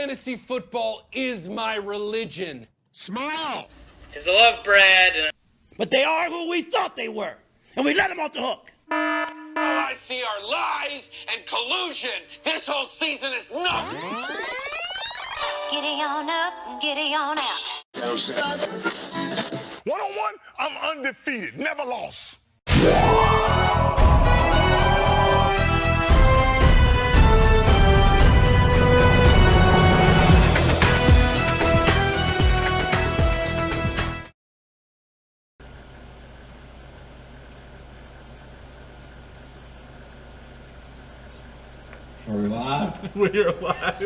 fantasy football is my religion. Smile. Because I love Brad. But they are who we thought they were. And we let them off the hook. All I see are lies and collusion. This whole season is nuts. Giddy on up, giddy on out. One-on-one, I'm undefeated, never lost. Are we live? We're live.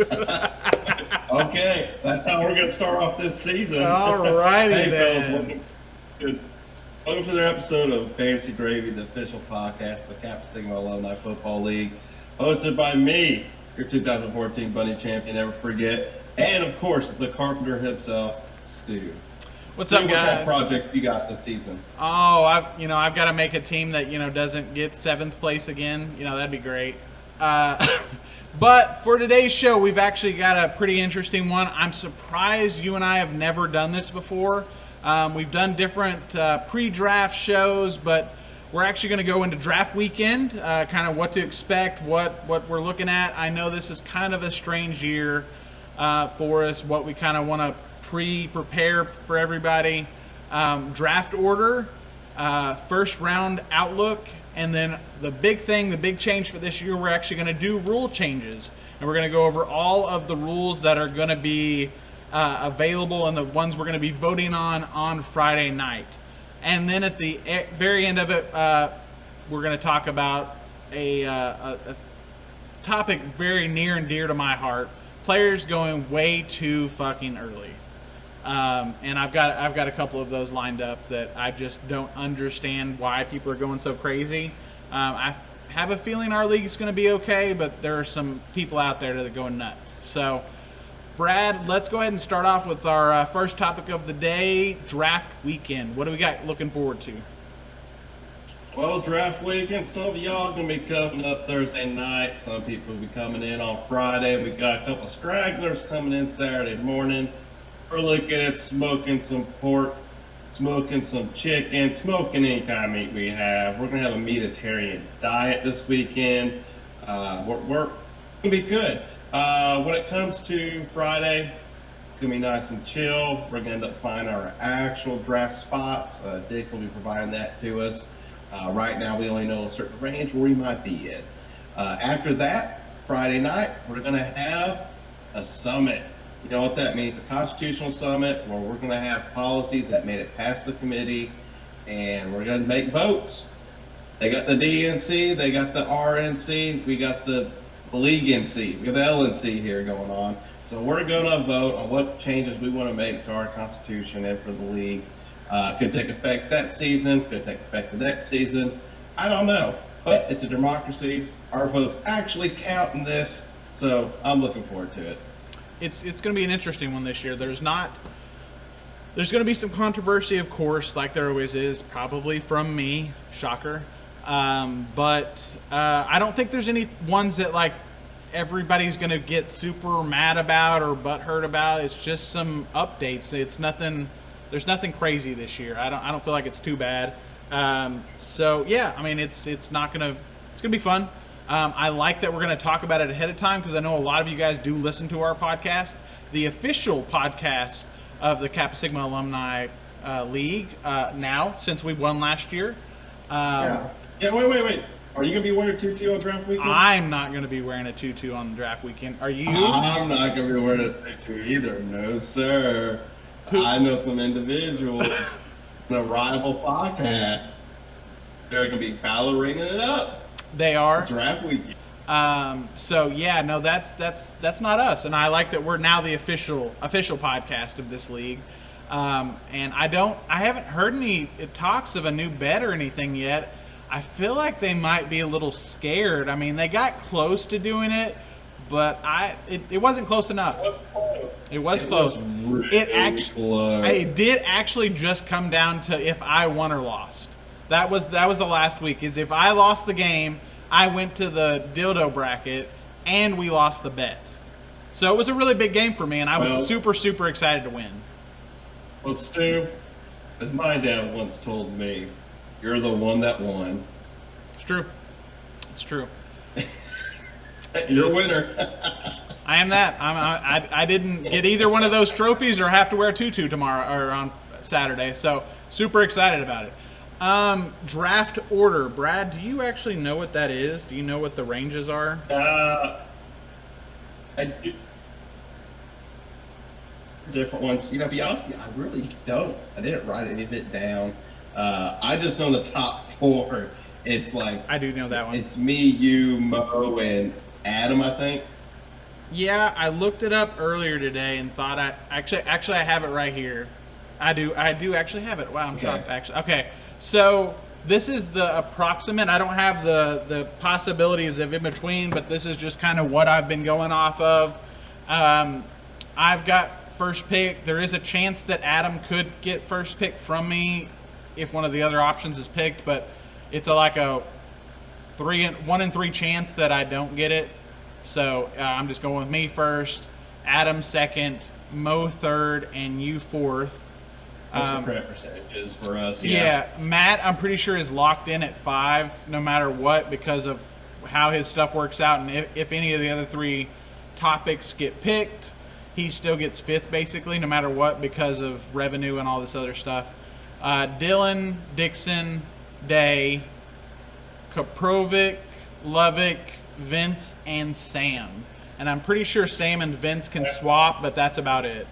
Okay, that's how we're going to start off this season. All righty hey, then. Fellas, welcome to the episode of Fantasy Gravy, the official podcast of the Kappa Sigma Alumni Football League, hosted by me, your 2014 Bunny Champion, never forget, and of course, the Carpenter himself, Stu. What's up, guys? What kind of project you got this season? Oh, I've got to make a team that doesn't get 7th place again. That'd be great. But for today's show, we've actually got a pretty interesting one. I'm surprised you and I have never done this before. We've done different pre-draft shows, but we're actually going to go into draft weekend, kind of what to expect, what we're looking at. I know this is kind of a strange year for us, what we kind of want to prepare for everybody. Draft order, first round outlook, and then the big thing, the big change for this year, we're actually going to do rule changes. And we're going to go over all of the rules that are going to be available and the ones we're going to be voting on Friday night. And then at the very end of it, we're going to talk about a topic very near and dear to my heart. Players going way too fucking early. And I've got a couple of those lined up that I just don't understand why people are going so crazy. I have a feeling our league is going to be okay, but there are some people out there that are going nuts. So, Brad, let's go ahead and start off with our first topic of the day, draft weekend. What do we got looking forward to? Well, draft weekend, some of y'all going to be coming up Thursday night. Some people will be coming in on Friday. We got a couple of stragglers coming in Saturday morning. We're looking at smoking some pork, smoking some chicken, smoking any kind of meat we have. We're going to have a meatitarian diet this weekend. It's going to be good. When it comes to Friday, it's going to be nice and chill. We're going to end up finding our actual draft spots. Diggs will be providing that to us. Right now, we only know a certain range where we might be in. After that, Friday night, we're going to have a summit. You know what that means, the Constitutional Summit, where we're going to have policies that made it past the committee, and we're going to make votes. They got the DNC, they got the RNC, we got the League NC, we got the LNC here going on. So we're going to vote on what changes we want to make to our Constitution and for the league. Could take effect that season, could take effect the next season. I don't know, but it's a democracy. Our votes actually count in this, so I'm looking forward to it. It's going to be an interesting one this year. There's going to be some controversy, of course, like there always is, probably from me, shocker. But I don't think there's any ones that like everybody's going to get super mad about or butthurt about. It's just some updates. It's nothing. There's nothing crazy this year. I don't feel like it's too bad. So yeah, I mean it's gonna be fun. I like that we're going to talk about it ahead of time because I know a lot of you guys do listen to our podcast, the official podcast of the Kappa Sigma Alumni League now, since we won last year. Yeah, wait. Are you going to be wearing a tutu on draft weekend? I'm not going to be wearing a tutu on draft weekend. Are you? I'm not going to be wearing a tutu either. No, sir. I know some individuals in a rival podcast. They're going to be ballerining it up. They are. Draft weekend. So yeah, no, that's not us, and I like that we're now the official podcast of this league. And I haven't heard any talks of a new bet or anything yet. I feel like they might be a little scared. I mean, they got close to doing it, but it wasn't close enough. It was close. Really It did actually just come down to if I won or lost. That was the last week. Is if I lost the game, I went to the dildo bracket, and we lost the bet. So it was a really big game for me, and I was super, super excited to win. Well, Stu, as my dad once told me, you're the one that won. It's true. It's true. You're a winner. I am that. I didn't get either one of those trophies or have to wear a tutu tomorrow or on Saturday. So super excited about it. Draft order. Brad, do you actually know what that is? Do you know what the ranges are? I do. Different ones. You know, to be honest with you, I really don't. I didn't write any of it down. I just know the top 4. It's like I do know that one. It's me, you, Mo, and Adam, I think. Yeah, I looked it up earlier today and thought I have it right here. I do actually have it. Wow, I'm shocked actually. Okay. So this is the approximate. I don't have the possibilities of in between, but this is just kind of what I've been going off of. I've got first pick. There is a chance that Adam could get first pick from me if one of the other options is picked, but it's like a 1 in 3 chance that I don't get it. So I'm just going with me first, Adam second, Mo third, and you fourth. What's the correct percentages for us? Yeah, Matt, I'm pretty sure is locked in at 5 no matter what because of how his stuff works out. And if any of the other 3 topics get picked, he still gets 5th basically no matter what because of revenue and all this other stuff. Dylan, Dixon, Day, Kaprovic, Lovick, Vince, and Sam. And I'm pretty sure Sam and Vince can swap, but that's about it.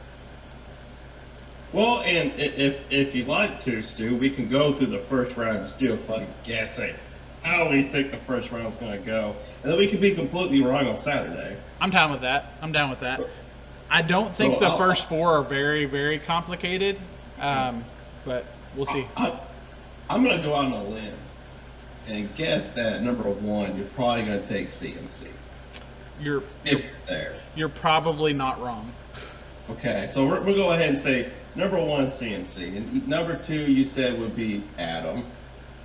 Well, and if you'd like to, Stu, we can go through the first round and just do a fucking guessing how we think the first round's going to go. And then we could be completely wrong on Saturday. I'm down with that. I don't think the first 4 are very, very complicated, but we'll see. I'm going to go out on a limb and guess that number 1, you're probably going to take CMC. If you're there. You're probably not wrong. Okay, so we'll go ahead and say number 1 CMC, and number 2 you said would be Adam.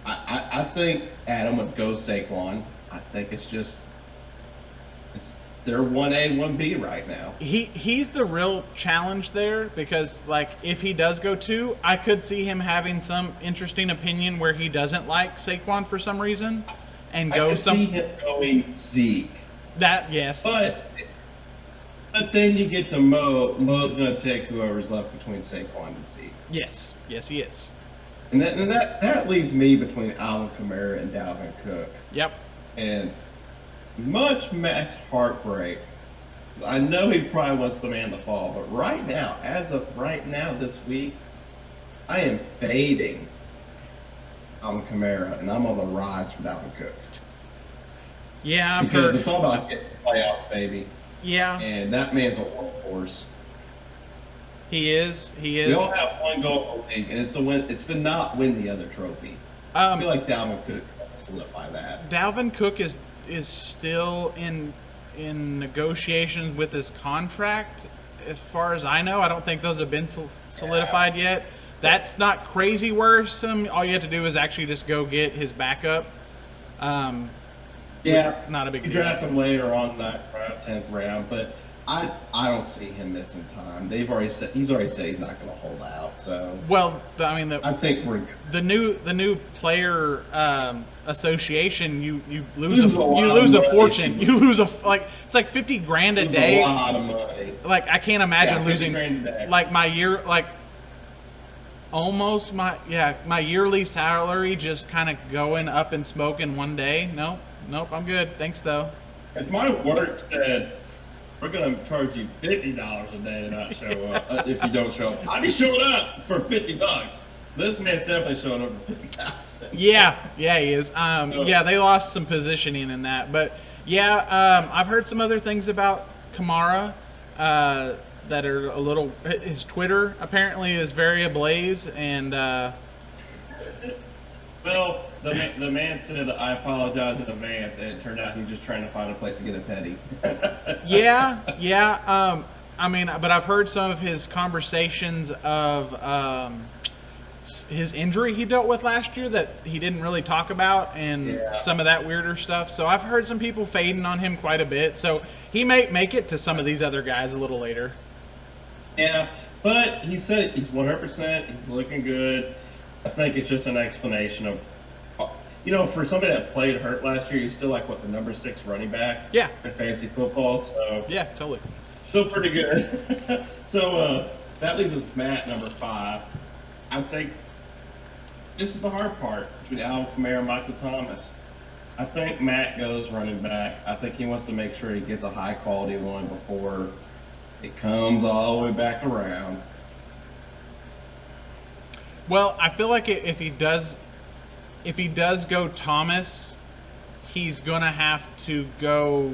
I think Adam would go Saquon. I think it's they're 1A, 1B right now. He's the real challenge there because like if he does go 2, I could see him having some interesting opinion where he doesn't like Saquon for some reason and go see him going Zeke. That yes. But then you get to Mo. Mo's going to take whoever's left between Saquon and Zeke. Yes, he is. And that leaves me between Alvin Kamara and Dalvin Cook. Yep. And much Matt's heartbreak. I know he probably wants the man to fall, but right now, as of right now this week, I am fading Alvin Kamara, and I'm on the rise for Dalvin Cook. Yeah, I've because heard. It's all about getting the playoffs, baby. Yeah. And that man's a workhorse. He is. We all have one goal in the league, and it's to win. It's to not win the other trophy. I feel like Dalvin Cook can solidify that. Dalvin Cook is still in negotiations with his contract. As far as I know, I don't think those have been solidified yet. That's not crazy worrisome. All you have to do is actually just go get his backup. Yeah, not a big deal. You draft him later on that 10th round, but I don't see him missing time. He's already said he's not going to hold out. So I think we're the new player association. You lose a fortune. You lose it's like $50,000 a day. A lot of money. Like I can't imagine losing like my year my yearly salary just kind of going up in smoke in one day. Nope, I'm good. Thanks though. If my work said we're going to charge you $50 a day to not show up if you don't show up, I'd be showing up for $50. This man's definitely showing up for $50,000. Yeah, he is. They lost some positioning in that, but I've heard some other things about Kamara that are a little. His Twitter apparently is very ablaze, and well, the man said I apologize in advance, and it turned out he was just trying to find a place to get a petty. But I've heard some of his conversations of his injury he dealt with last year that he didn't really talk about, and some of that weirder stuff. So I've heard some people fading on him quite a bit. So he may make it to some of these other guys a little later. Yeah, but he said he's 100%. He's looking good. I think it's just an explanation of, for somebody that played hurt last year, he's still like the number 6 running back. Yeah. In fantasy football. So yeah, totally. Still pretty good. So that leaves us Matt, number 5. I think this is the hard part between Alvin Kamara and Michael Thomas. I think Matt goes running back. I think he wants to make sure he gets a high quality one before it comes all the way back around. Well, I feel like if he does go Thomas, he's gonna have to go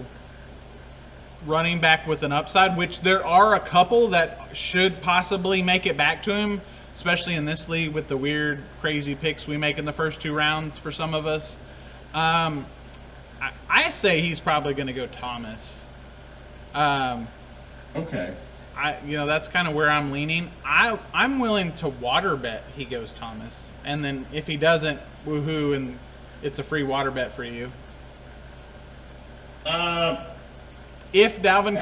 running back with an upside, which there are a couple that should possibly make it back to him, especially in this league with the weird, crazy picks we make in the first 2 rounds for some of us. I say he's probably going to go Thomas. Okay. That's kind of where I'm leaning. I'm willing to water bet he goes Thomas, and then if he doesn't, woohoo, and it's a free water bet for you. If Dalvin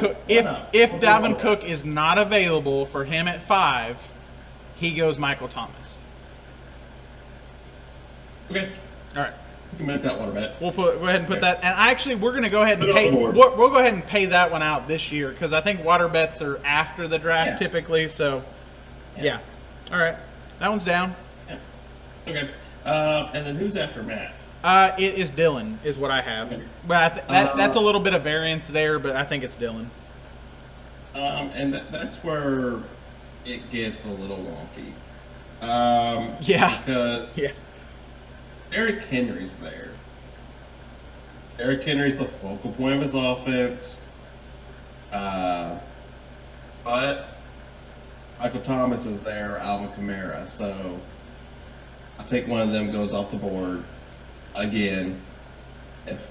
Cook is not available for him at 5, he goes Michael Thomas. Okay. All right. You can make that water bet. We'll go ahead and put that. And we're going to go ahead and pay. We'll go ahead and pay that one out this year because I think water bets are after the draft typically. So, yeah. All right. That one's down. Yeah. Okay. And then who's after Matt? It is Dylan, is what I have. But that's a little bit of variance there, but I think it's Dylan. And that's where it gets a little wonky. Because Derrick Henry's there. Derrick Henry's the focal point of his offense. But Michael Thomas is there, Alvin Kamara. So I think one of them goes off the board. Again, if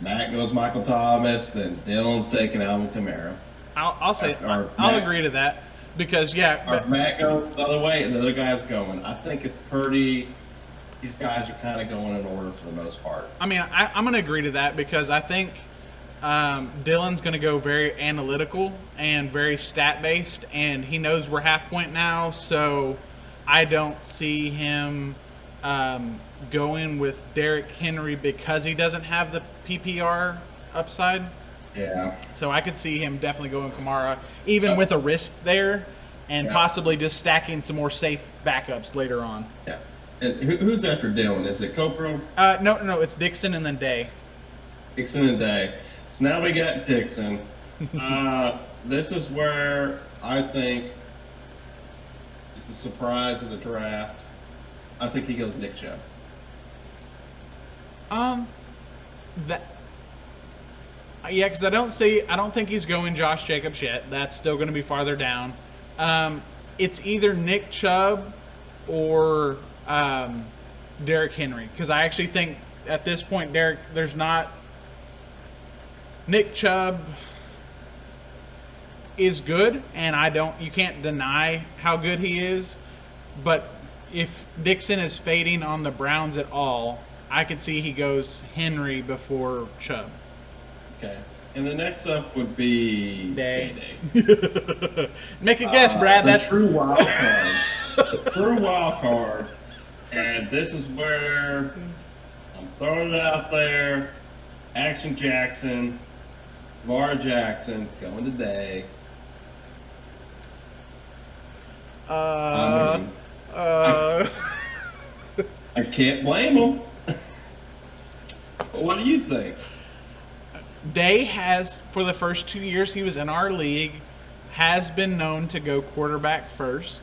Matt goes Michael Thomas, then Dylan's taking Alvin Kamara. I'll agree to that because if Matt goes the other way and the other guy's going, I think it's pretty. These guys are kind of going in order for the most part. I mean, I'm going to agree to that because I think Dylan's going to go very analytical and very stat based, and he knows we're half point now, so I don't see him going with Derrick Henry because he doesn't have the PPR upside. Yeah. So I could see him definitely going Kamara, even with a risk there, and possibly just stacking some more safe backups later on. Yeah. And who's after Dylan? Is it Copro? No, it's Dixon and then Day. Dixon and Day. So now we got Dixon. This is where I think it's the surprise of the draft. I think he goes Nick Chubb. Because I don't think he's going Josh Jacobs yet. That's still going to be farther down. It's either Nick Chubb or Derrick Henry, because I actually think at this point Nick Chubb is good, and you can't deny how good he is, but if Dixon is fading on the Browns at all, I could see he goes Henry before Chubb. Okay. And the next up would be Day. Make a guess, Brad. That's true wild card. The true wild card. And this is where I'm throwing it out there. Action Jackson. Lamar Jackson's going today. I can't blame him. What do you think? Day has, for the first 2 years he was in our league, has been known to go quarterback first.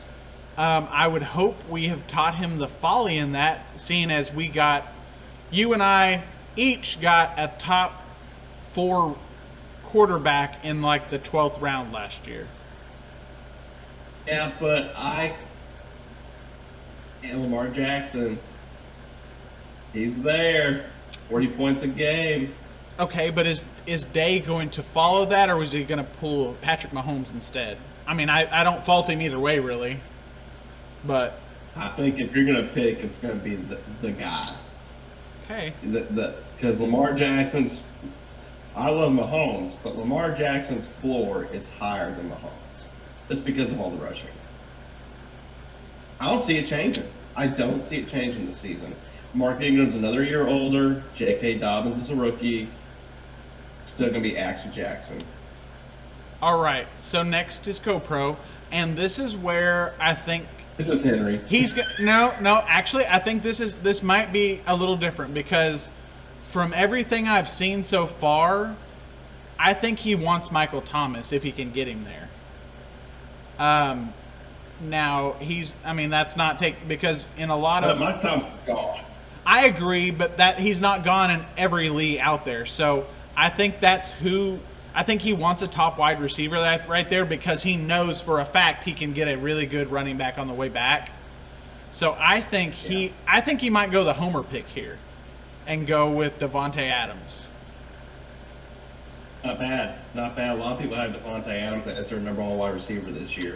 I would hope we have taught him the folly in that, seeing as you and I each got a top 4 quarterback in like the 12th round last year. Yeah, but and Lamar Jackson, he's there. 40 points a game. Okay, but is Day going to follow that, or was he going to pull Patrick Mahomes instead? I mean, I don't fault him either way, really. But I think if you're going to pick, it's going to be the guy. Okay. Because Lamar Jackson's, I love Mahomes, but Lamar Jackson's floor is higher than Mahomes, just because of all the rushing. I don't see it changing. I don't see it changing this season. Mark Ingram's another year older. J.K. Dobbins is a rookie. Still going to be Action Jackson. All right. So next is CoPro, and this is where I think this is Henry. No. Actually, I think this might be a little different because from everything I've seen so far, I think he wants Michael Thomas if he can get him there. Now that's not because in a lot of Mike Thomas is gone. I agree, but that he's not gone in every league out there. So I think I think he wants a top wide receiver right there because he knows for a fact he can get a really good running back on the way back. So I think he might go the homer pick here and go with Davante Adams. Not bad. A lot of people have Davante Adams as their number one wide receiver this year.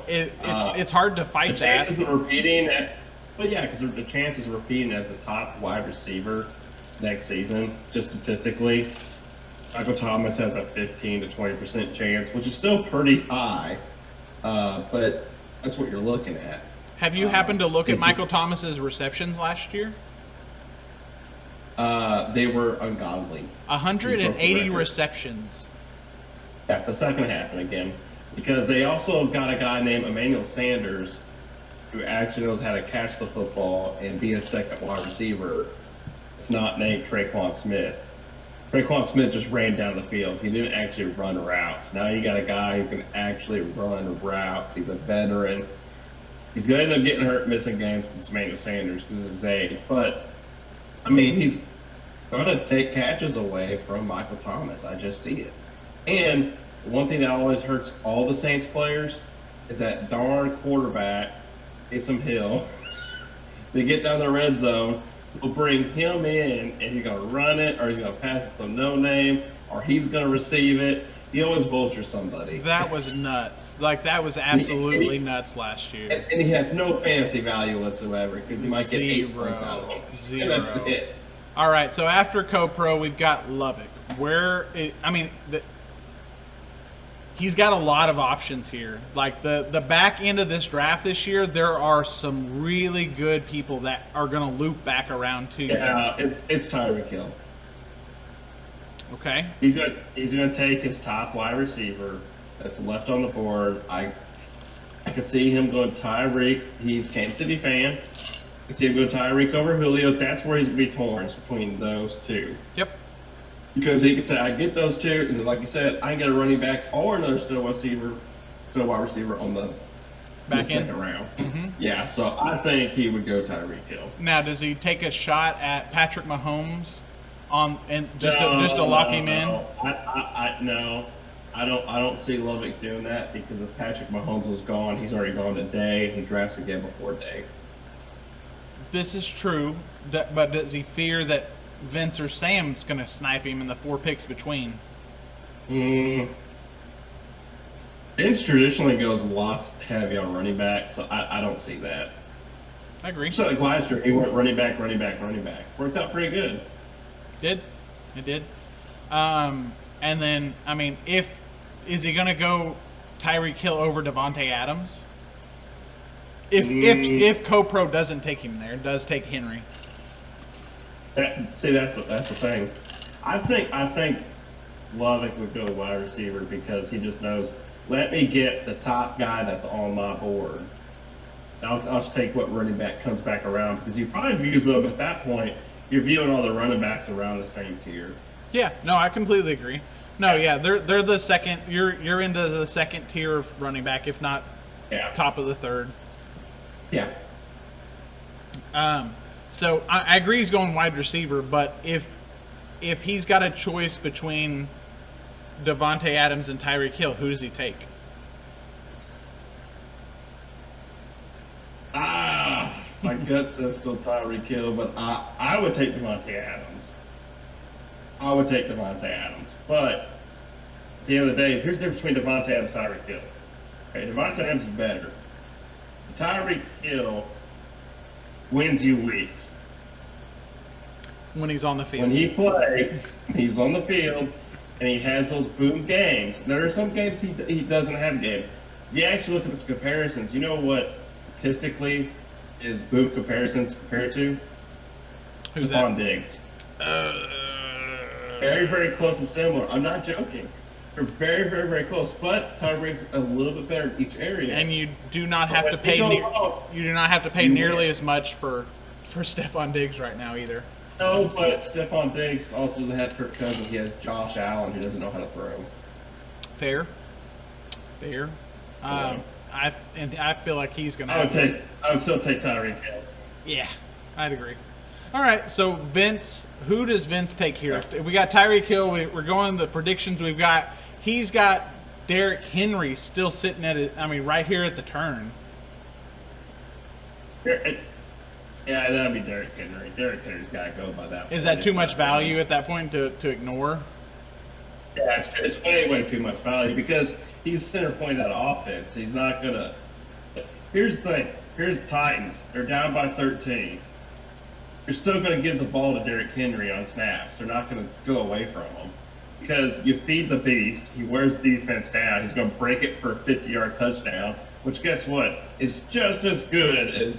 It's hard to fight the chances of repeating that. But yeah, because the chances of repeating as the top wide receiver next season, just statistically, Michael Thomas has a 15 to 20% chance, which is still pretty high, but that's what you're looking at. Have you happened to look at Michael Thomas's receptions last year? They were ungodly. 180 receptions. Yeah, that's not going to happen again because they also got a guy named Emmanuel Sanders who actually knows how to catch the football and be a second wide receiver. It's not named Traquan Smith. Traquan Smith just ran down the field. He didn't actually run routes. Now you got a guy who can actually run routes. He's a veteran. He's going to end up getting hurt, missing games against Emmanuel Sanders because of his age. But, he's going to take catches away from Michael Thomas. I just see it. And one thing that always hurts all the Saints players is that darn quarterback, Taysom Hill. They get down the red zone. We'll bring him in, and he's going to run it, or he's going to pass it some no-name, or he's going to receive it. He always vultures somebody. That was nuts. That was absolutely nuts last year. And he has no fantasy value whatsoever because he might get 8 points out of him. Zero. And that's it. All right, so after CoPro, we've got Lubbock. He's got a lot of options here. The back end of this draft this year, there are some really good people that are going to loop back around to you. Yeah, it's Tyreek Hill. Okay. He's going to take his top wide receiver that's left on the board. I could see him going Tyreek. He's a Kansas City fan. I could see him going Tyreek over Julio. That's where he's going to be torn between those two. Yep. Because he could say, I get those two, and then, like you said, I can get a running back or another still wide receiver on the second round. Mm-hmm. Yeah, so I think he would go Tyreek Hill. Now, does he take a shot at Patrick Mahomes to lock him in? No, I don't see Lubbock doing that because if Patrick Mahomes was gone, he's already gone today. He drafts again before day. This is true, but does he fear that Vince or Sam's going to snipe him in the 4 picks between? Vince traditionally goes lots heavy on running back, so I don't see that. I agree. So like last year, he went running back. Worked out pretty good. It did. And then, is he going to go Tyreek Hill over Davante Adams? If CoPro doesn't take him there, does take Henry. That's the thing. I think Lubbock would go wide receiver because he just knows, let me get the top guy that's on my board. I'll just take what running back comes back around because you probably views them at that point. You're viewing all the running backs around the same tier. Yeah, no, I completely agree. No, yeah, they're the second. You're into the second tier of running back, if not top of the third. Yeah. So I agree he's going wide receiver, but if he's got a choice between Davante Adams and Tyreek Hill, who does he take? My gut says still Tyreek Hill, but I would take Davante Adams. But at the end of the day, here's the difference between Davante Adams and Tyreek Hill. Okay, Davante Adams is better. Tyreek Hill wins you weeks. When he's on the field. When he plays, he's on the field, and he has those boom games. Now, there are some games he doesn't have games. You actually look at his comparisons. You know what statistically is boom comparisons compared to? Who's Stephon that? Diggs. Very, very close and similar. I'm not joking. They're very, very, very close. But Tyreek's a little bit better in each area. And you do not have to when pay. they go wrong, You do not have to pay you nearly win. as much for Stephon Diggs right now either. No, but Stephon Diggs also doesn't have Kirk Cousins. He has Josh Allen, who doesn't know how to throw. Fair. I feel like he's gonna. I would still take Tyreek Hill. Yeah, I'd agree. All right, so Vince, who does Vince take here? We got Tyreek Hill. We're going the predictions. He's got Derrick Henry still sitting at it. I mean, right here at the turn. Yeah, that'd be Derrick Henry. Derrick Henry's got to go by that. Is that too much value at that point to ignore? Yeah, it's way, way too much value because he's center point of that offense. He's not going to. Here's the thing. Here's the Titans. They're down by 13. You're still going to give the ball to Derrick Henry on snaps. They're not going to go away from him because you feed the beast. He wears defense down. He's going to break it for a 50-yard touchdown, which guess what? Is just as good as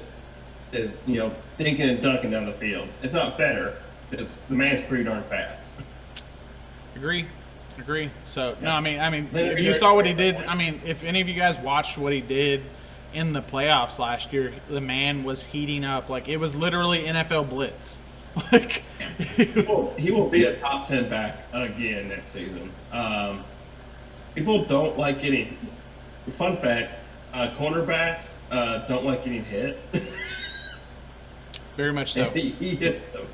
thinking and dunking down the field. It's not better because the man's pretty darn fast. Agree. So no, I mean, if you saw what he did. I mean, if any of you guys watched what he did in the playoffs last year, the man was heating up. Like, it was literally NFL blitz. Like, he will be a top 10 back again next season. People don't like getting. Fun fact: cornerbacks don't like getting hit. very much so. He hits them.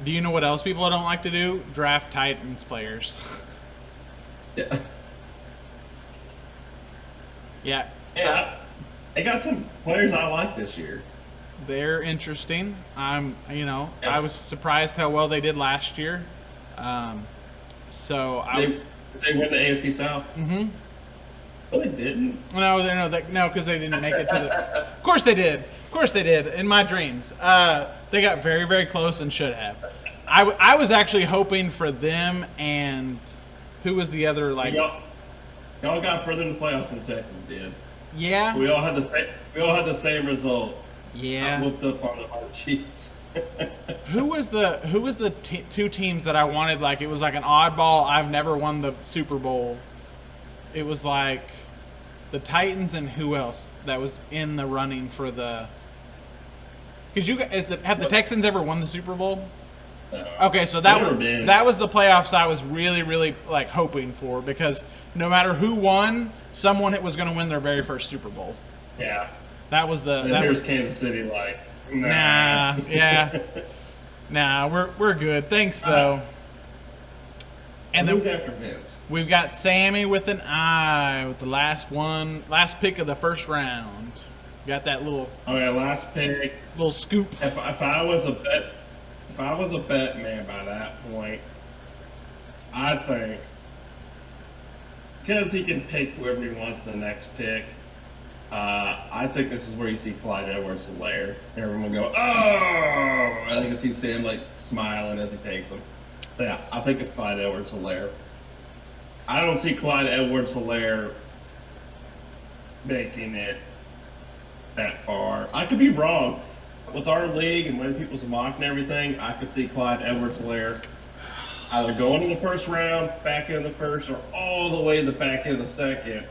Do you know what else people don't like to do? Draft Titans players. Yeah. Yeah. Yeah, they got some players I like this year. They're interesting. I was surprised how well they did last year. They win the AFC South. Mm-hmm. No, they didn't. No, because they didn't make it to the. Of course they did. In my dreams, they got very, very close and should have. I was actually hoping for them and who was the other like. Y'all got further in the playoffs than Texans did. Yeah. We all had the same result. Yeah. I whooped up on the Chiefs. Who was the two teams that I wanted? Like, it was like an oddball. I've never won the Super Bowl. It was like the Titans and who else that was in the running for the. Because have the Texans ever won the Super Bowl? Okay, so that was the playoffs I was really, really like hoping for, because no matter who won, someone was going to win their very first Super Bowl. Yeah. That was the. And here's Kansas City like. Nah. Yeah. Nah, we're good. Thanks though. And who's after Vince? We've got Sammy with an I with the last pick of the first round. Got that little. Oh yeah, last pick. Little scoop. If I was a bet man by that point, I think because he can pick whoever he wants in the next pick. I think this is where you see Clyde Edwards-Helaire. Everyone will go, oh! I think I see Sam like smiling as he takes him. So, yeah, I think it's Clyde Edwards-Helaire. I don't see Clyde Edwards-Helaire making it that far. I could be wrong. With our league and when people's mock and everything, I could see Clyde Edwards-Helaire either going in the first round, back in the first, or all the way in the back in the second.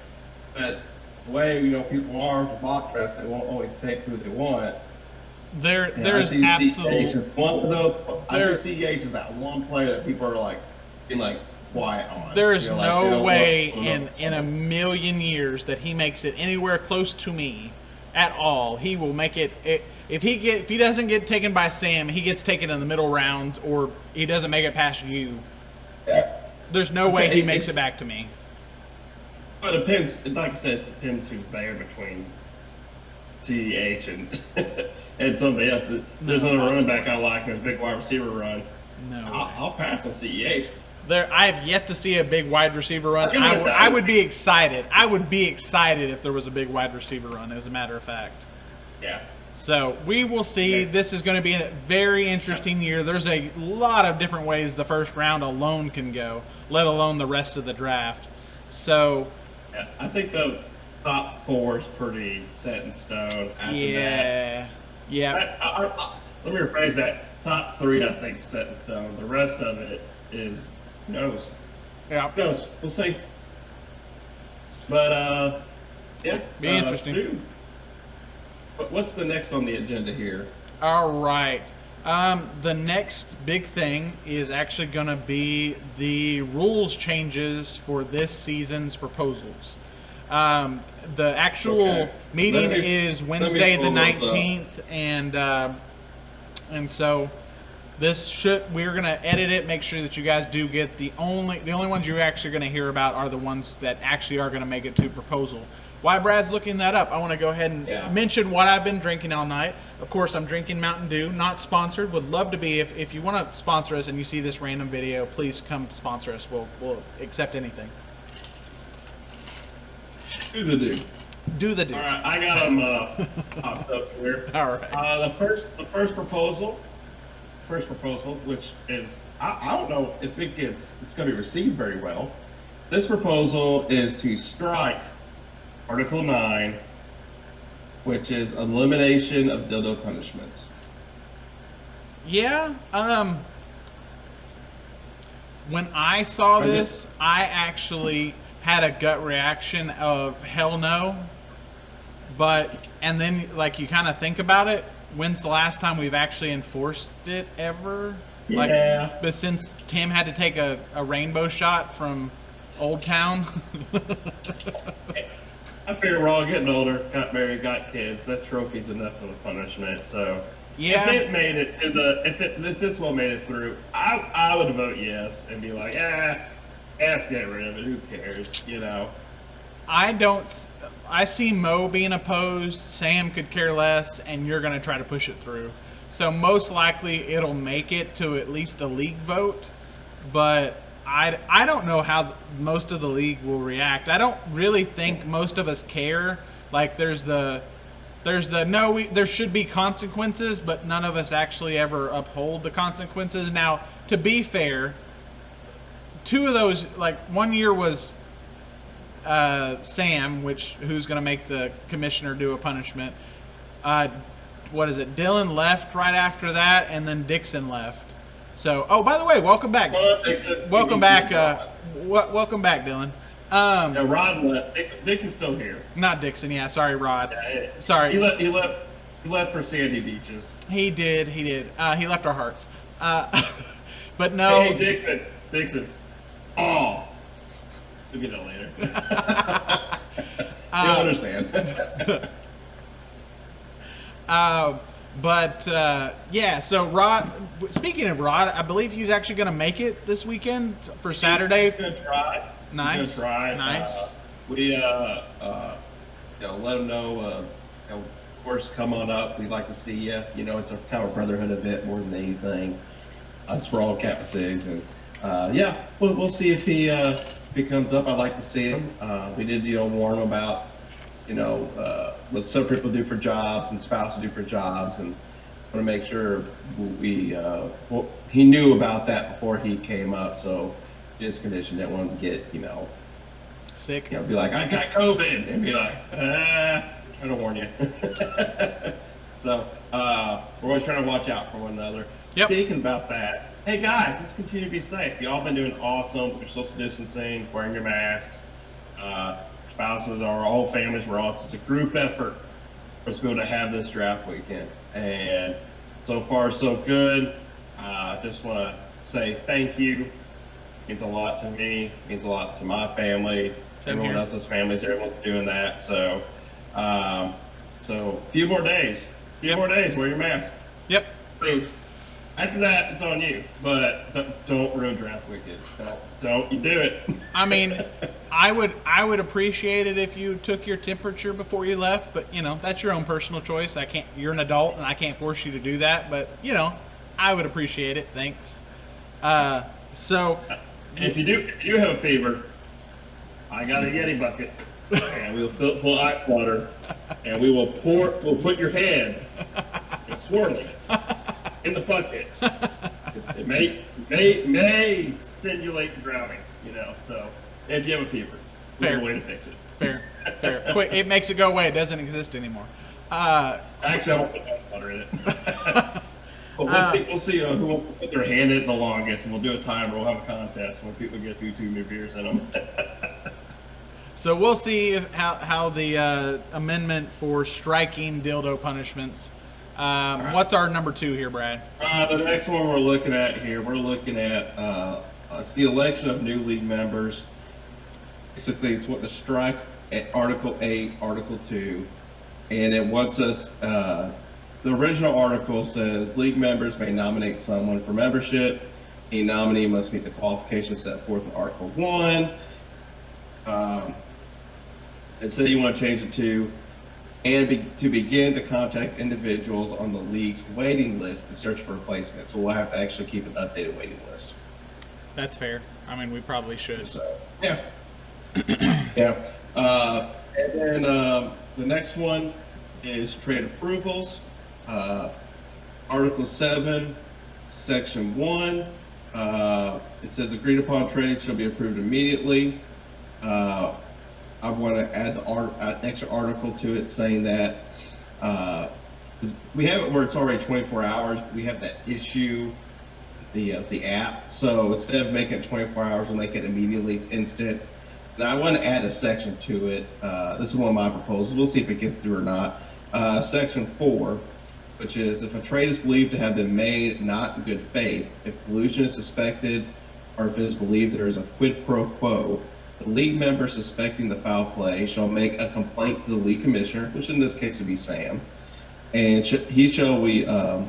But the way people are with mock drafts, they won't always take who they want. There's absolutely. I see CH as that one player that people are like being like quiet on. There is no way in a million years that he makes it anywhere close to me at all. He will make it. If he doesn't get taken by Sam, he gets taken in the middle rounds, or he doesn't make it past you. Yeah. There's no way he makes it back to me. But it depends. Like I said, it depends who's there between CH and somebody else. There's another running back I like, and there's a big wide receiver run. No. I'll pass on CEH. I have yet to see a big wide receiver run. I would be excited. I would be excited if there was a big wide receiver run, as a matter of fact. Yeah. So we will see. This is going to be a very interesting year. There's a lot of different ways the first round alone can go, let alone the rest of the draft. So yeah, I think the top 4 is pretty set in stone. After yeah. Let me rephrase that. Top 3, I think, is set in stone. The rest of it is who knows. Yeah. Who knows? We'll see. But yeah, be interesting. Stu, what's the next on the agenda here? All right. The next big thing is actually going to be the rules changes for this season's proposals. The actual meeting is Wednesday the 19th, and so we're going to edit it, make sure that you guys do get the only ones you're actually going to hear about are the ones that actually are going to make it to proposal. While Brad's looking that up, I want to go ahead and mention what I've been drinking all night. Of course, I'm drinking Mountain Dew, not sponsored. Would love to be. If you want to sponsor us and you see this random video, please come sponsor us. We'll accept anything. Do the do. Do the do. All right, I got them popped up here. All right. The first proposal, which is I don't know if it's going to be received very well. This proposal is to strike Article 9, which is elimination of dildo punishments. Yeah. When I saw this, I actually had a gut reaction of hell no. And then like you kind of think about it, when's the last time we've actually enforced it ever? Yeah. But since Tim had to take a rainbow shot from Old Town. I figure we're all getting older, got married, got kids. That trophy's enough of a punishment. So yeah, if it made it to if this one made it through, I would vote yes and be like, let's get rid of it. Who cares? You know. I see Mo being opposed. Sam could care less, and you're going to try to push it through. So most likely it'll make it to at least a league vote, but I don't know how most of the league will react. I don't really think most of us care. Like there should be consequences, but none of us actually ever uphold the consequences. Now, to be fair, 2 of those, like 1 year was Sam, who's going to make the commissioner do a punishment. What is it? Dylan left right after that, and then Dixon left. So, by the way, welcome back. Welcome back. Welcome back, Dylan. Rod left. Dixon's still here. Not Dixon. Yeah, sorry, Rod. Yeah. Sorry. He left for sandy beaches. He did. He left our hearts. But no. Hey, Dixon. Oh. We'll get it later. You'll understand. So Rod, speaking of Rod, I believe he's actually going to make it this weekend for Saturday. He's going to try. Nice. He's going to try. Nice. We let him know, of course, come on up. We'd like to see you. You know, it's a kind of a brotherhood event more than anything. Us for all Kappa Sigs. And, we'll see if he comes up. I'd like to see him. We did, warn him about, what some people do for jobs and spouses do for jobs, and want to make sure he knew about that before he came up. So his condition didn't want him to get, sick. Be like, I got COVID, and be like, trying to warn you. So we're always trying to watch out for one another. Yep. Speaking about that, hey guys, let's continue to be safe. Y'all been doing awesome with your social distancing, wearing your masks. Spouses, our whole families, it's a group effort for us to be able to have this draft weekend. And so far, so good. I just want to say thank you. It means a lot to me. It means a lot to my family. Everyone else's families, everyone's doing that. So, a few more days. More days. Wear your mask. Yep. Please. After that, it's on you. But don't ruin draft weekend. Don't you do it. I mean, I would appreciate it if you took your temperature before you left, but that's your own personal choice. You're an adult and I can't force you to do that, but I would appreciate it. Thanks. So If you do have a fever, I got a Yeti bucket, and we'll fill it full of ice water, and we'll put your head and swirl it in the bucket. It may simulate drowning, so if you have a fever, there's a way to fix it. Fair. Quick, it makes it go away. It doesn't exist anymore. Actually, I won't put ice water in it. But we'll see who will put their hand in it the longest, and we'll do a timer. We'll have a contest when people get through 2 new beers in them. So we'll see how the amendment for striking dildo punishments. What's our number 2 here, Brad? The next one we're looking at it's the election of new league members. Basically, it's what to strike at Article 8, Article 2, and it wants us. The original article says league members may nominate someone for membership. A nominee must meet the qualifications set forth in Article 1. Instead, you want to change it to to begin to contact individuals on the league's waiting list and search for replacements. So we'll have to actually keep an updated waiting list. That's fair. I mean, we probably should. So, yeah. Yeah. And then the next one is trade approvals. Article 7, Section 1. It says agreed upon trades shall be approved immediately. I want to add an extra article to it saying that we have it where it's already 24 hours. We have that issue with the app. So instead of making it 24 hours, we'll make it immediately. It's instant. And I want to add a section to it. This is one of my proposals. We'll see if it gets through or not. Section 4, which is if a trade is believed to have been made not in good faith, if collusion is suspected, or if it is believed there is a quid pro quo, the league member suspecting the foul play shall make a complaint to the league commissioner, which in this case would be Sam, and the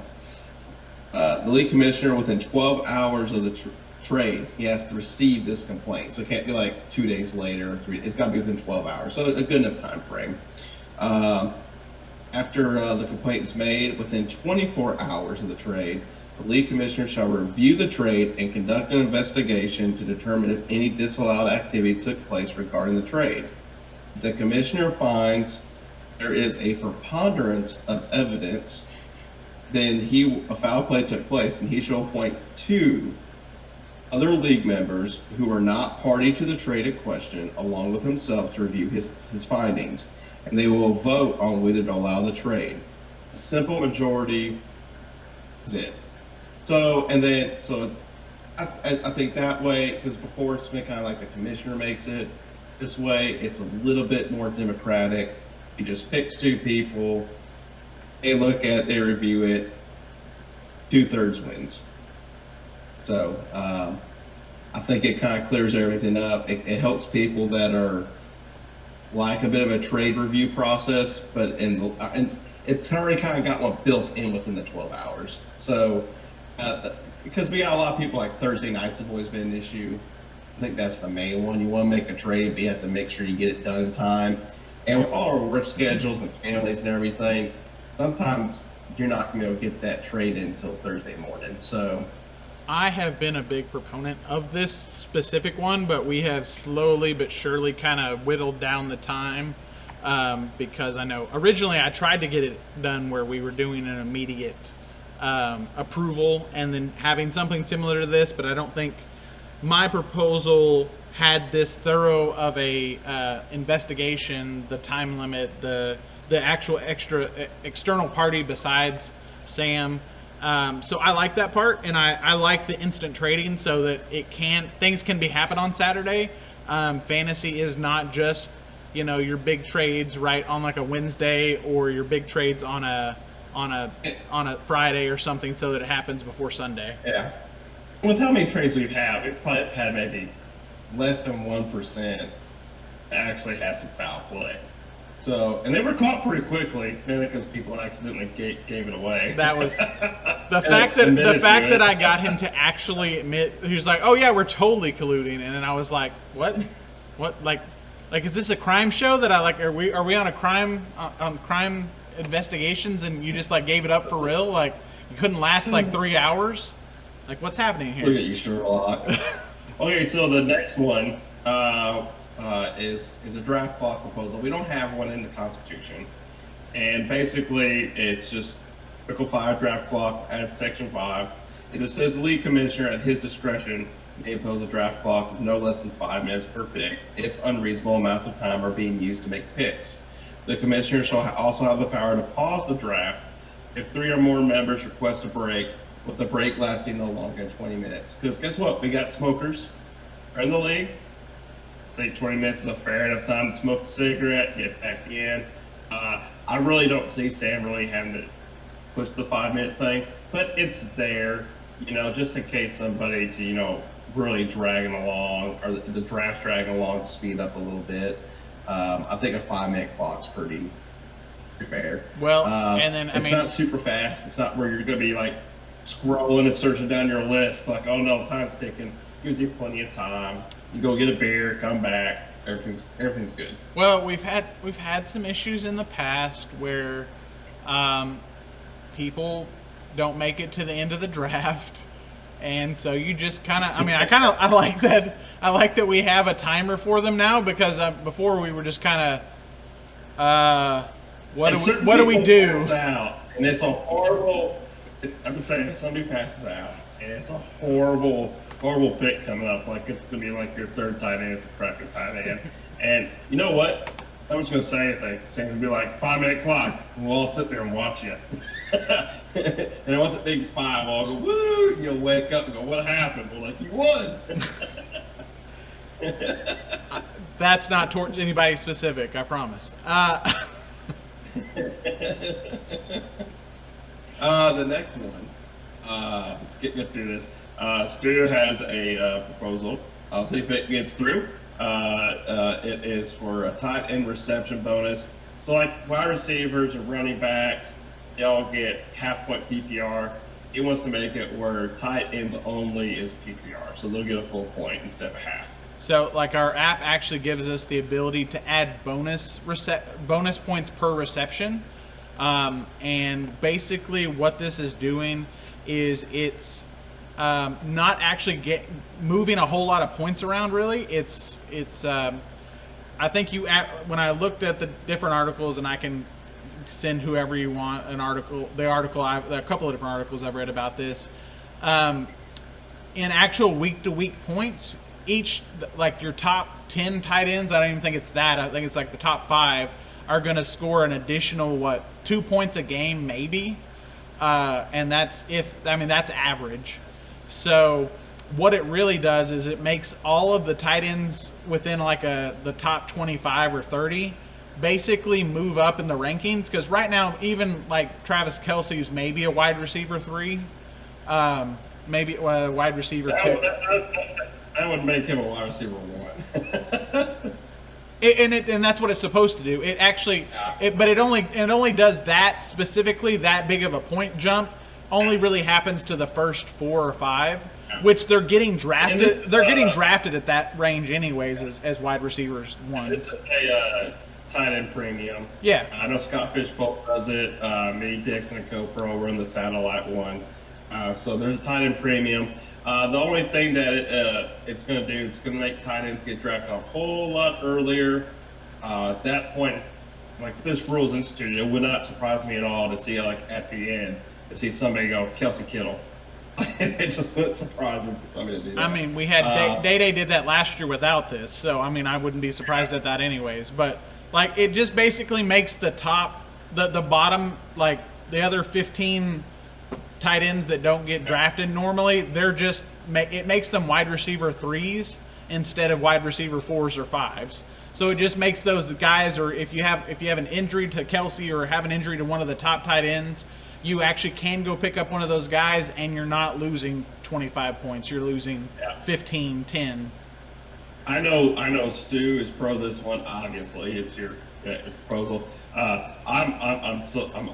league commissioner within 12 hours of the trade, he has to receive this complaint. So it can't be like 2 days later or 3. It's got to be within 12 hours. So a good enough time frame. After the complaint is made, within 24 hours of the trade, the league commissioner shall review the trade and conduct an investigation to determine if any disallowed activity took place regarding the trade. If the commissioner finds there is a preponderance of evidence, then a foul play took place, and he shall appoint 2 other league members who are not party to the trade in question, along with himself, to review his findings, and they will vote on whether to allow the trade. A simple majority is it. So I think that way, because before it's been kind of like the commissioner makes it. This way, it's a little bit more democratic. He just picks 2 people. They look at it, they review it. 2/3 wins. So I think it kind of clears everything up. It helps people that are like a bit of a trade review process, but and it's already kind of got one built in within the 12 hours. So because we got a lot of people, like Thursday nights have always been an issue. I think that's the main one. You want to make a trade, but you have to make sure you get it done in time. And with all our work schedules and families and everything, sometimes you're not going to get that trade in until Thursday morning. So I have been a big proponent of this specific one, but we have slowly but surely kind of whittled down the time because I know originally I tried to get it done where we were doing an immediate approval and then having something similar to this, but I don't think my proposal had this thorough of a investigation, the time limit, the actual external party besides Sam. So I like that part, and I like the instant trading so that things can be happen on Saturday. Fantasy is not just your big trades right on like a Wednesday or your big trades on a Friday or something, so that it happens before Sunday. Yeah. With how many trades we've had, we've probably had maybe less than 1% actually had some foul play. So, and they were caught pretty quickly, mainly because people accidentally gave it away. That was the fact that I got him to actually admit. He was like, "Oh yeah, we're totally colluding," and then I was like, "What? Like, is this a crime show that I like? Are we on a crime investigations and you just like gave it up for real? Like, you couldn't last like 3 hours? Like, what's happening here?" Look at you, Sherlock. Okay, so the next one is a draft clock proposal. We don't have one in the Constitution, and basically it's just Article 5 draft clock at Section 5. It just says the league commissioner at his discretion may impose a draft clock with no less than 5 minutes per pick if unreasonable amounts of time are being used to make picks. The commissioner shall also have the power to pause the draft if 3 or more members request a break, with the break lasting no longer than 20 minutes. Because guess what? We got smokers in the league. I think 20 minutes is a fair enough time to smoke a cigarette, get back in. I really don't see Sam really having to push the 5-minute thing, but it's there, just in case somebody's, really dragging along, or the draft's dragging along to speed up a little bit. I think a 5-minute clock's pretty fair. Well, and then it's not super fast. It's not where you're going to be like scrolling and searching down your list like, oh no, time's ticking. Gives you plenty of time. You go get a beer, come back. Everything's good. Well, we've had some issues in the past where people don't make it to the end of the draft, and so you just kind of. I like that. I like that we have a timer for them now, because before we were just kind of. What do we do? Out, and it's a horrible. I'm just saying, if somebody passes out, and it's a horrible pick coming up. Like it's gonna be like your third tight end. It's a crappy tight end. And you know what? I'm just gonna say anything. Sam's gonna be like 5-minute clock. We'll all sit there and watch you. And once it thinks 5, I'll go woo. You'll wake up and go, what happened? We're like, you won. That's not towards anybody specific, I promise. The next one. Let's get through this. Stu has a proposal. I'll see if it gets through. It is for a tight end reception bonus. So like wide receivers or running backs, they all get half-point PPR. He wants to make it where tight ends only is PPR, so they'll get a full point instead of half. So like our app actually gives us the ability to add bonus points per reception. And basically what this is doing is it's not actually moving a whole lot of points around, really. It's I think when I looked at the different articles, and I can send whoever you want a couple of different articles I've read about this. In actual week-to-week points, each, like your top 10 tight ends, I don't even think it's that. I think it's like the top 5 are going to score an additional 2 points a game, maybe. And that's average. So what it really does is it makes all of the tight ends within the top 25 or 30 basically move up in the rankings, because right now even like Travis Kelce's maybe a wide receiver 3, maybe a wide receiver 2. That would make him a wide receiver 1. And that's what it's supposed to do. It actually, but it only does that specifically. That big of a point jump only really happens to the first 4 or 5, which they're getting drafted. They're getting drafted at that range anyways as wide receivers 1s. It's a tight end premium. Yeah, I know Scott Fishbolt does it. Me, Dixon, and Co-Pro run the satellite one. So there's a tight end premium. The only thing that it's going to do is it's going to make tight ends get drafted a whole lot earlier. At that point, like if this rule is instituted, it would not surprise me at all to see like at the end to see somebody go Kelsey Kittle. It just wouldn't surprise me for somebody to do that. I mean, we had Day did that last year without this, so I mean I wouldn't be surprised at that anyways. But like it just basically makes the bottom, like the other 15 tight ends that don't get drafted normally, it makes them wide receiver 3s instead of wide receiver 4s or 5s. So it just makes those guys, or if you have an injury to Kelsey or have an injury to one of the top tight ends, you actually can go pick up one of those guys and you're not losing 25 points. You're losing 15, 10. I know Stu is pro this one. Obviously, it's your proposal. I'm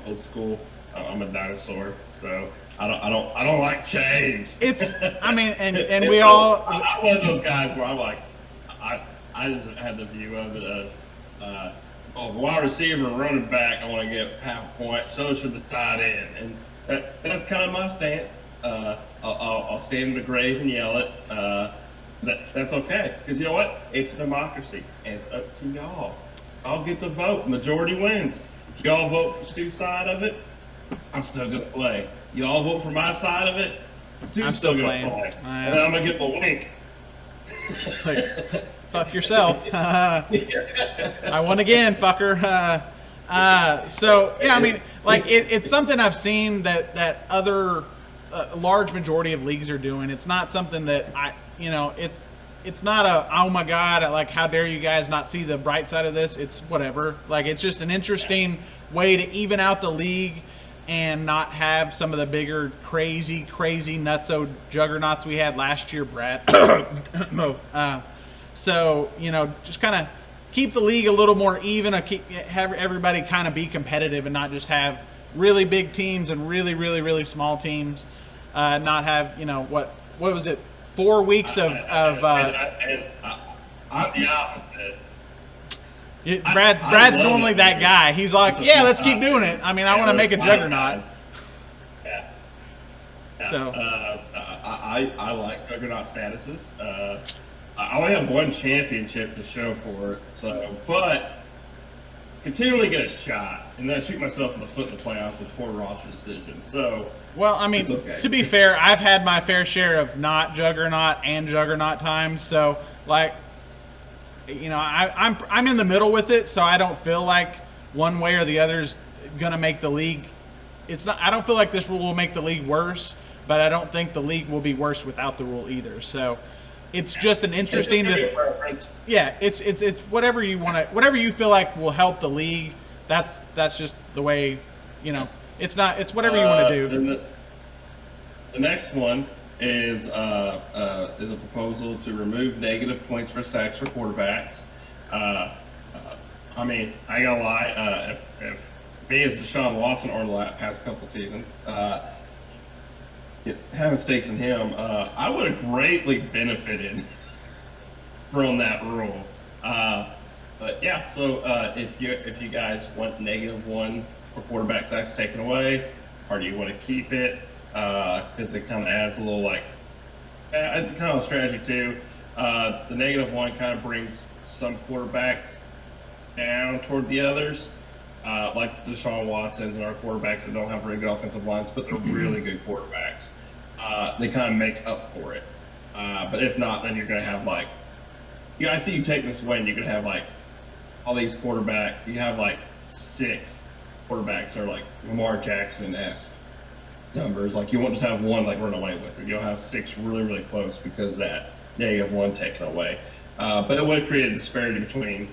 old school. I'm a dinosaur, so I don't like change. And we all. I'm one of those guys where I'm like, I just had the view of it. Wide receiver and running back, I want to get half a point. So should the tight end, and that's kind of my stance. I'll stand in the grave and yell it. That's okay, because you know what? It's a democracy, and it's up to y'all. I'll get the vote. Majority wins. If y'all vote for Stu's side of it, I'm still gonna play. Y'all vote for my side of it, Stu's still gonna play. And then I'm gonna get the wink. Like, fuck yourself. I won again, fucker. So yeah, I mean, like it's something I've seen that other large majority of leagues are doing. It's not something that it's not a, oh my god, like how dare you guys not see the bright side of this. It's whatever. Like it's just an interesting way to even out the league and not have some of the bigger crazy nutso juggernauts we had last year, Brad. So just kind of keep the league a little more even, have everybody kind of be competitive and not just have really big teams and really small teams. Not have what was it, 4 weeks of I'm the opposite. Brad's normally that guy. He's like, yeah, let's keep doing it. I mean, I want to make a juggernaut. Yeah. So I like juggernaut statuses. I only have one championship to show for it, but continually get a shot, and then I shoot myself in the foot in the playoffs with poor roster decision. So, well, I mean, to be fair, I've had my fair share of not juggernaut and juggernaut times. So, like, I'm in the middle with it, so I don't feel like one way or the other's gonna make the league. It's not. I don't feel like this rule will make the league worse, but I don't think the league will be worse without the rule either. So. It's just an interesting. It's whatever you want to, whatever you feel like will help the league. That's just the way, It's not. It's whatever you want to do. The next one is a proposal to remove negative points for sacks for quarterbacks. I mean, I ain't gonna lie. If me as Deshaun Watson over the past couple seasons. Having stakes in him, I would have greatly benefited from that rule. But yeah, so if you guys want -1 for quarterback sacks taken away, or do you want to keep it? Because it kind of adds a little kind of a strategy too. The -1 kind of brings some quarterbacks down toward the others. Like Deshaun Watson's and our quarterbacks that don't have very good offensive lines, but they're really good quarterbacks. They kind of make up for it. But if not, then you're going to have I see you take this away, and you could have all these quarterbacks. You have 6 quarterbacks that are Lamar Jackson-esque numbers. You won't just have one run away with it. You'll have 6 really close because of that -1 taken away. But it would create a disparity between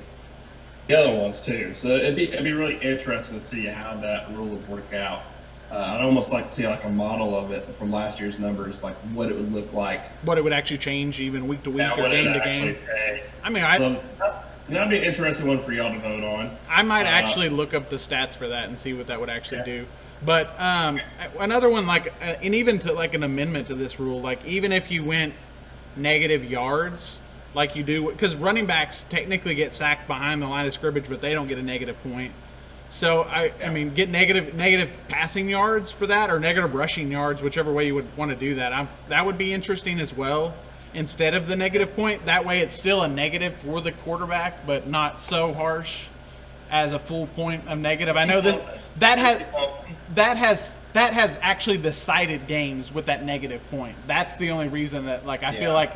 the other ones too. So it'd be really interesting to see how that rule would work out. I'd almost like to see a model of it from last year's numbers, what it would look like. What it would actually change even week to week or game to game. I mean, that'd be an interesting one for y'all to vote on. I might actually look up the stats for that and see what that would actually do. But another one, and even to an amendment to this rule, even if you went negative yards, like you do, because running backs technically get sacked behind the line of scrimmage, but they don't get a negative point. So I mean, get negative passing yards for that, or negative rushing yards, whichever way you would want to do that. That would be interesting as well. Instead of the negative point, that way it's still a negative for the quarterback, but not so harsh as a full point of negative. I know that has actually decided games with that negative point. That's the only reason that I feel like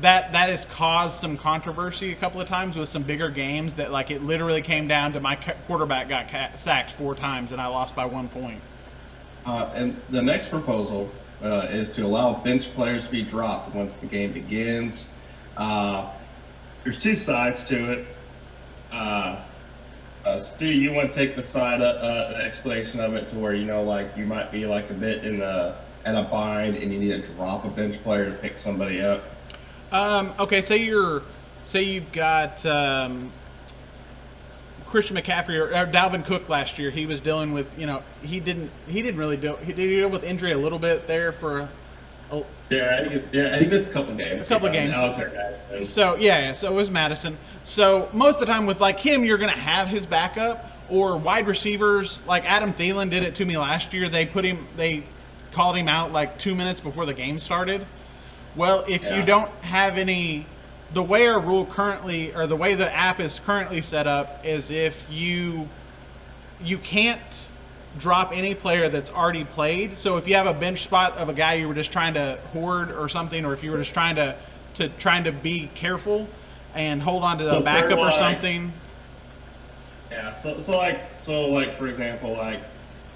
that has caused some controversy a couple of times with some bigger games that it literally came down to my quarterback got sacked 4 times and I lost by 1 point. And the next proposal is to allow bench players to be dropped once the game begins. There's 2 sides to it. Stu, you want to take the side the explanation of it to where you might be a bit in a bind and you need to drop a bench player to pick somebody up. Okay, say you've got Christian McCaffrey or Dalvin Cook last year. He was dealing with he didn't really deal with injury a little bit there for. He missed a couple games. So so it was Madison. So most of the time with him, you're gonna have his backup or wide receivers. Adam Thielen did it to me last year. They called him out 2 minutes before the game started. Well, if you don't have any, the way our rule currently, or the way the app is currently set up, is if you can't drop any player that's already played. So if you have a bench spot of a guy you were just trying to hoard or something, or if you were just trying to be careful and hold on to a backup or something. Yeah. So like for example, like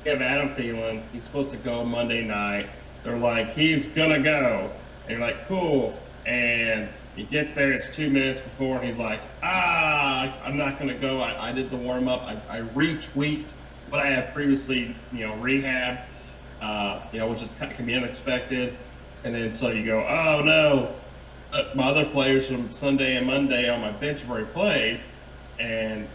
you have Adam Thielen. He's supposed to go Monday night. They're like, he's gonna go. And you're like, cool. And you get there, it's 2 minutes before, and he's like, I'm not gonna go. I did the warm up. I retweaked what I had previously, rehab, which is can be unexpected. And then so you go, oh no, my other players from Sunday and Monday on my bench have already played, and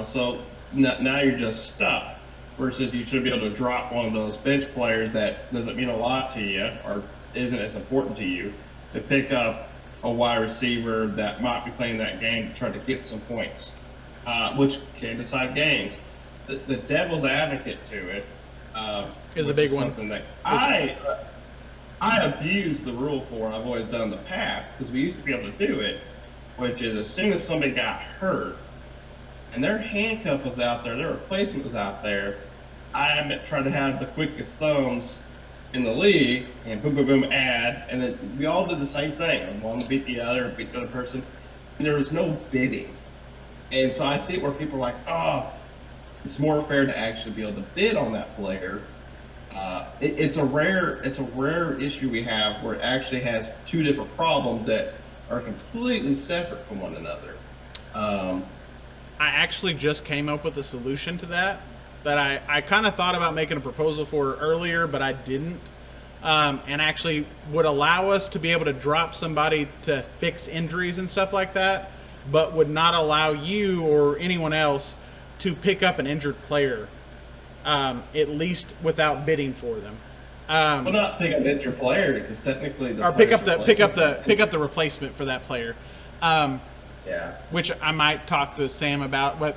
so now you're just stuck. Versus you should be able to drop one of those bench players that doesn't mean a lot to you or isn't as important to you, to pick up a wide receiver that might be playing that game to try to get some points, which can decide games. The devil's advocate to it is a big one. Something that I abuse the rule for. I've always done in the past because we used to be able to do it, which is as soon as somebody got hurt and their handcuff was out there, their replacement was out there, I tried to have the quickest thumbs in the league and boom, boom, boom, add, and then we all did the same thing. One beat the other, beat the other person, and there was no bidding. And so I see it where people are like, it's more fair to actually be able to bid on that player. It's a rare issue we have where it actually has two different problems that are completely separate from one another. I actually just came up with a solution to that I kind of thought about making a proposal for earlier, but I didn't. And actually would allow us to be able to drop somebody to fix injuries and stuff like that, but would not allow you or anyone else to pick up an injured player, at least without bidding for them. Well, not pick up an injured player because technically or pick up the replacement for that player. Yeah. Which I might talk to Sam about, but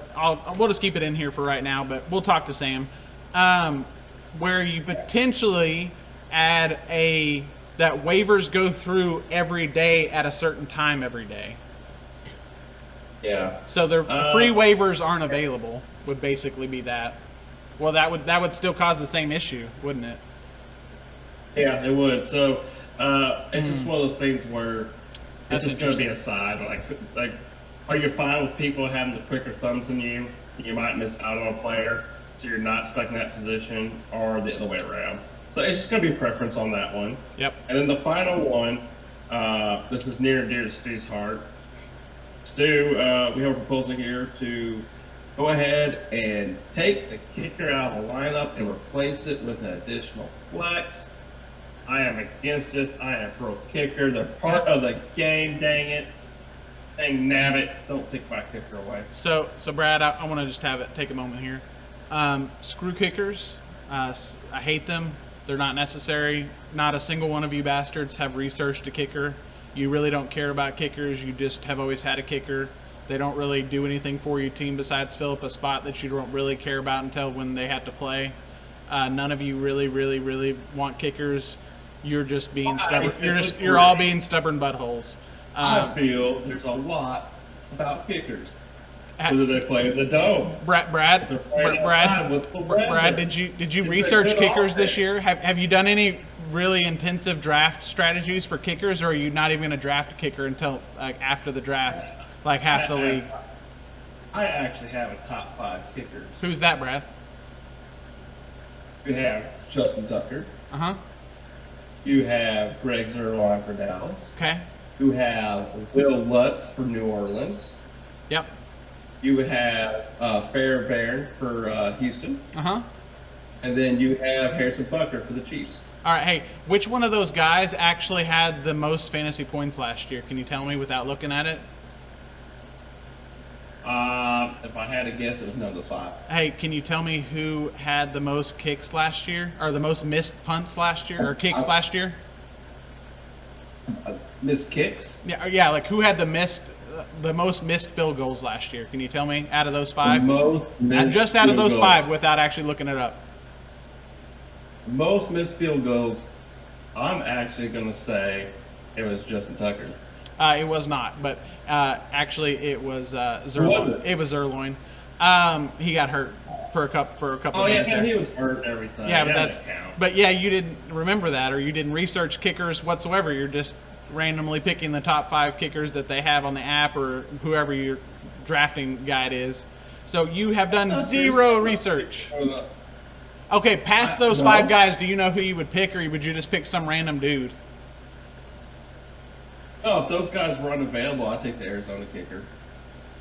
we'll just keep it in here for right now. But we'll talk to Sam, where you potentially add that waivers go through every day at a certain time every day. Yeah. So the free waivers aren't available. Would basically be that. Well, that would still cause the same issue, wouldn't it? Yeah, it would. So it's just one of those things where it's just going to be a side. Like, are you fine with people having the quicker thumbs than you? You might miss out on a player, so you're not stuck in that position, or the other way around. So it's just going to be a preference on that one. Yep. And then the final one, this is near and dear to Stu's heart. Stu, we have a proposal here to go ahead and take the kicker out of the lineup and replace it with an additional flex. I am against this. I am pro kicker. They're part of the game, dang it. Dang nabbit. Don't take my kicker away. So Brad, I want to just take a moment here. Screw kickers. I hate them. They're not necessary. Not a single one of you bastards have researched a kicker. You really don't care about kickers. You just have always had a kicker. They don't really do anything for your team besides fill up a spot that you don't really care about until when they have to play. None of you really, really, really want kickers. You're just being stubborn. You're all being stubborn buttholes. I feel there's a lot about kickers. Whether they play in the dome. Brad, did you research kickers this year? Have you done any really intensive draft strategies for kickers, or are you not even going to draft a kicker until after the draft, like half the league? I actually have a top 5 kickers. Who's that, Brad? You have Justin Tucker. Uh-huh. You have Greg Zuerlein for Dallas. Okay. You have Will Lutz for New Orleans. Yep. You have Fairbairn for Houston. Uh-huh. And then you have Harrison Butker for the Chiefs. All right, hey, which one of those guys actually had the most fantasy points last year? Can you tell me without looking at it? If I had to guess, it was none of those 5. Hey, can you tell me who had the most kicks last year, or the most missed punts last year, or kicks last year? Missed kicks? Yeah, like who had the most missed field goals last year? Can you tell me out of those 5? Just out of those 5, without actually looking it up. Most missed field goals I'm actually going to say it was Justin Tucker. It was not, but actually it was Zerloin. It was Zerloin. He got hurt for a couple of games there. He was hurt and everything. Yeah, but yeah, you didn't remember that, or you didn't research kickers whatsoever. You're just randomly picking the top 5 kickers that they have on the app, or whoever your drafting guide is. So you have done zero research. Okay, past those 5 guys, do you know who you would pick, or would you just pick some random dude? Oh, if those guys were unavailable, I'd take the Arizona kicker.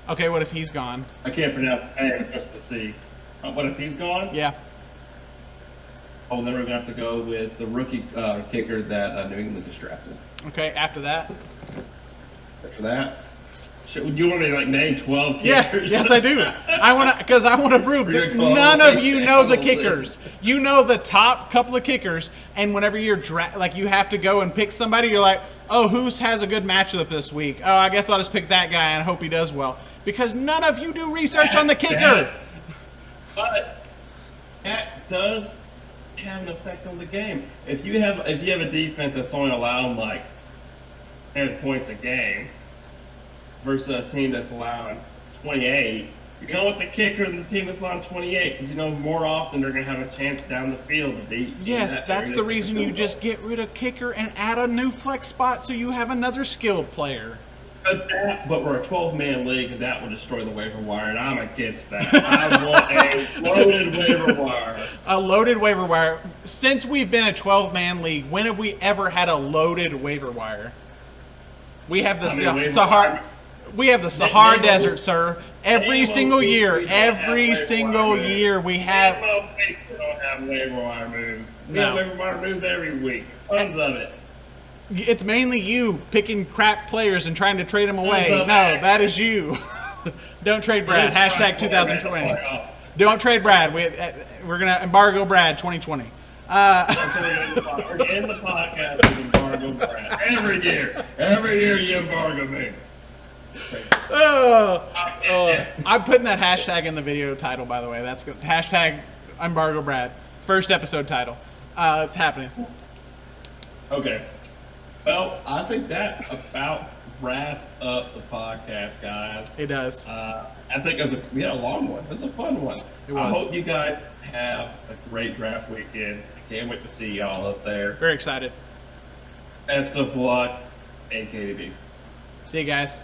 Okay, what if he's gone? I can't pronounce the name just to see. What if he's gone? Yeah. Oh, then we're going to have to go with the rookie kicker that New England just drafted. Okay, after that? After that? Would you want me to name 12 kickers? Yes, I do. I want to prove that none of you know the kickers. You know the top couple of kickers, and whenever you're you have to go and pick somebody, you're like, oh, who has a good matchup this week? Oh, I guess I'll just pick that guy and hope he does well. Because none of you do research on the kicker. But that does have an effect on the game. If you have a defense that's only allowing 10 points a game, versus a team that's allowing 28, you're going with the kicker and the team that's allowing 28 because more often they're going to have a chance down the field to beat. Yes, that's the reason you just get rid of kicker and add a new flex spot so you have another skilled player. But we're a 12-man league and that will destroy the waiver wire, and I'm against that. I want a loaded waiver wire. A loaded waiver wire. Since we've been a 12-man league, when have we ever had a loaded waiver wire? We have the Sahara. We have the Sahara Desert, sir. Every single year we have. We don't have waiver wire moves. We have waiver wire moves every week. Tons of it. It's mainly you picking crap players and trying to trade them away. No, that is you. Don't trade Brad. Hashtag 2020. Don't trade Brad. We're going to embargo Brad 2020. That's what we're going to end the podcast with embargo Brad. Every year you embargo me. I'm putting that hashtag in the video title, by the way. That's good. Hashtag Embargo Brad. First episode title. It's happening. Okay. Well, I think that about wraps up the podcast, guys. It does. I think we had a long one. It was a fun one. It was. I hope you guys have a great draft weekend. I can't wait to see y'all up there. Very excited. Best of luck, and KDB. See you guys.